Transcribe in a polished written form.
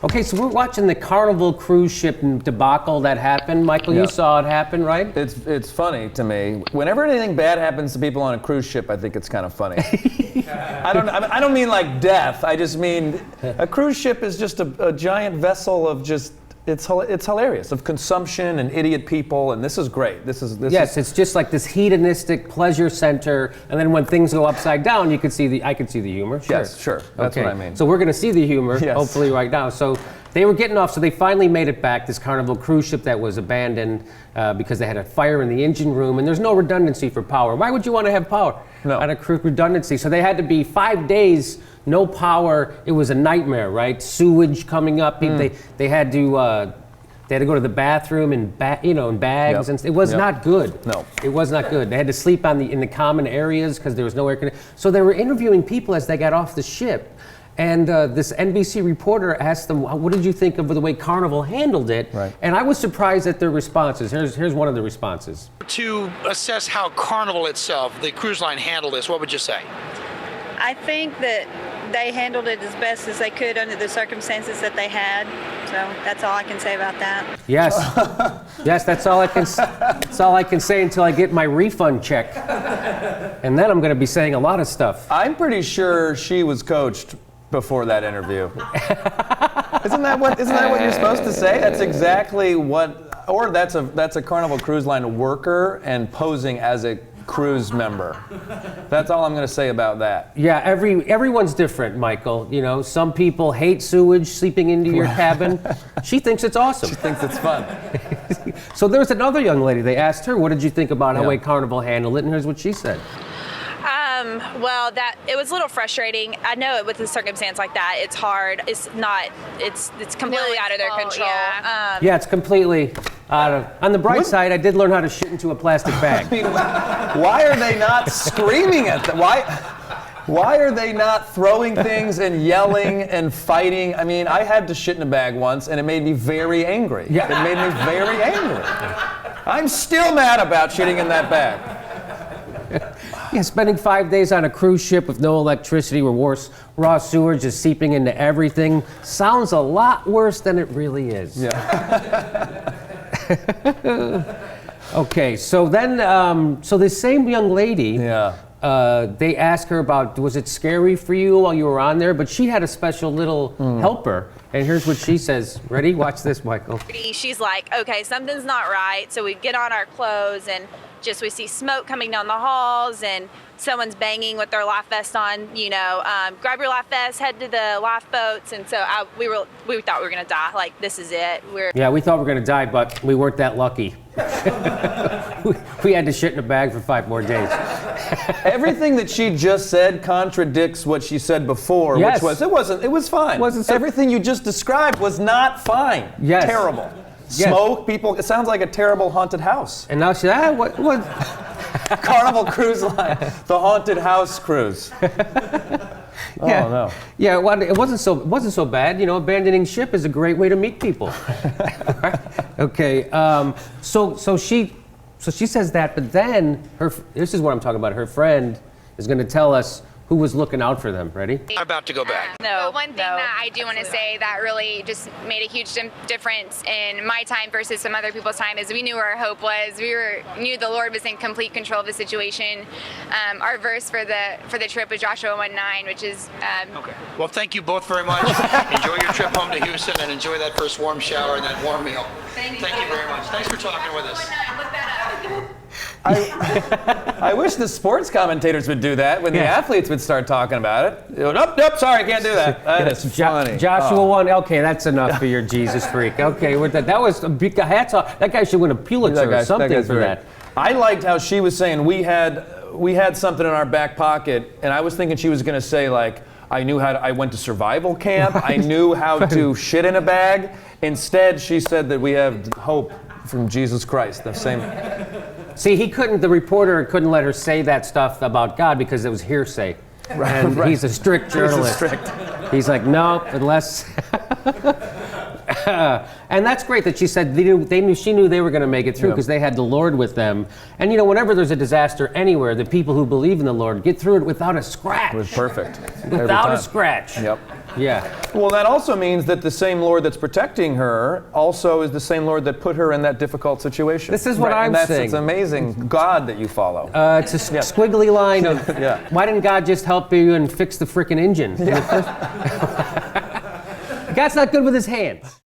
Okay, so we're watching the Carnival Cruise ship debacle that happened. Michael, you saw it happen, right? It's funny to me. Whenever anything bad happens to people on a cruise ship, I think it's kind of funny. I don't mean like death. I just mean a cruise ship is just a giant vessel of just. It's hilarious, of consumption and idiot people, and this is great. Yes, it's just like this hedonistic pleasure center, and then when things go upside down, I could see the humor. Sure. Yes, sure. That's what I mean. So we're going to see the humor, hopefully, right now. So they were getting off, so they finally made it back, this Carnival cruise ship that was abandoned because they had a fire in the engine room, and there's no redundancy for power. Why would you want to have power on a cruise redundancy? So they had to be 5 days, no power. It was a nightmare, right? Sewage coming up. They had to go to the bathroom in bags, and it was not good. No, it was not good. They had to sleep in the common areas because there was no air conditioning. So they were interviewing people as they got off the ship. And this NBC reporter asked them, what did you think of the way Carnival handled it? Right. And I was surprised at their responses. Here's one of the responses. To assess how Carnival itself, the cruise line, handled this, what would you say? I think that they handled it as best as they could under the circumstances that they had. So that's all I can say about that. Yes, yes, that's all I can. That's all I can say until I get my refund check, and then I'm going to be saying a lot of stuff. I'm pretty sure she was coached before that interview. Isn't that what you're supposed to say? That's exactly what, or that's a Carnival Cruise Line worker and posing as a cruise member. That's all I'm going to say about that. Yeah, everyone's different, Michael. You know, some people hate sewage seeping into your cabin. She thinks it's awesome. She thinks it's fun. So there's another young lady. They asked her, what did you think about how Carnival handled it? And here's what she said. Well, it was a little frustrating. I know it with a circumstance like that, it's hard. It's completely out of their control. Yeah, it's completely out of. On the bright side, I did learn how to shit into a plastic bag. I mean, why are they not screaming at them? Why are they not throwing things and yelling and fighting? I mean, I had to shit in a bag once, and it made me very angry. Yeah. It made me very angry. I'm still mad about shitting in that bag. Yeah, spending 5 days on a cruise ship with no electricity or raw sewage just seeping into everything sounds a lot worse than it really is. Yeah. Okay, so then, so this same young lady, they asked her about, was it scary for you while you were on there? But she had a special little helper. And here's what she says. Ready? Watch this, Michael. She's like, okay, something's not right. So we get on our clothes and we see smoke coming down the halls and someone's banging with their life vest on, grab your life vest, head to the lifeboats. And so we thought we were going to die. Like, this is it. Yeah, we thought we were going to die, but we weren't that lucky. We had to shit in a bag for 5 more days. Everything that she just said contradicts what she said before, which was, it was fine. Everything you just described was not fine. Yes. Terrible. Smoke, people, it sounds like a terrible haunted house. And now she's, what? Carnival Cruise Line, the haunted house cruise. Oh no. Yeah, well, it wasn't so bad. Abandoning ship is a great way to meet people. Okay. So she says that, but then this is what I'm talking about. Her friend is going to tell us who was looking out for them. Ready? I'm about to go back. But one thing that I do want to say that really just made a huge difference in my time versus some other people's time is we knew where our hope was. We knew the Lord was in complete control of the situation. Our verse for the trip was Joshua 1:9, which is. Okay. Well, thank you both very much. Enjoy your trip home to Houston and enjoy that first warm shower and that warm meal. Thank you very much. Thanks for talking with us. I wish the sports commentators would do that when the athletes would start talking about it. Nope, sorry, can't do that. That is funny. Joshua 1, okay, that's enough for your Jesus freak. Okay, that was a big hats off. That guy should win a Pulitzer or something for that. I liked how she was saying we had something in our back pocket, and I was thinking she was going to say like, I went to survival camp. I knew how to shit in a bag. Instead, she said that we have hope from Jesus Christ. The same. See, the reporter couldn't let her say that stuff about God because it was hearsay. And he's a strict journalist. He's like, nope, unless. And that's great that she said she knew they were going to make it through because they had the Lord with them. And whenever there's a disaster anywhere, the people who believe in the Lord get through it without a scratch. It was perfect. Without a scratch. Yep. Yeah. Well, that also means that the same Lord that's protecting her also is the same Lord that put her in that difficult situation. This is what I'm saying. It's amazing God that you follow. It's a squiggly line of, why didn't God just help you and fix the frickin' engine? God's not good with his hands.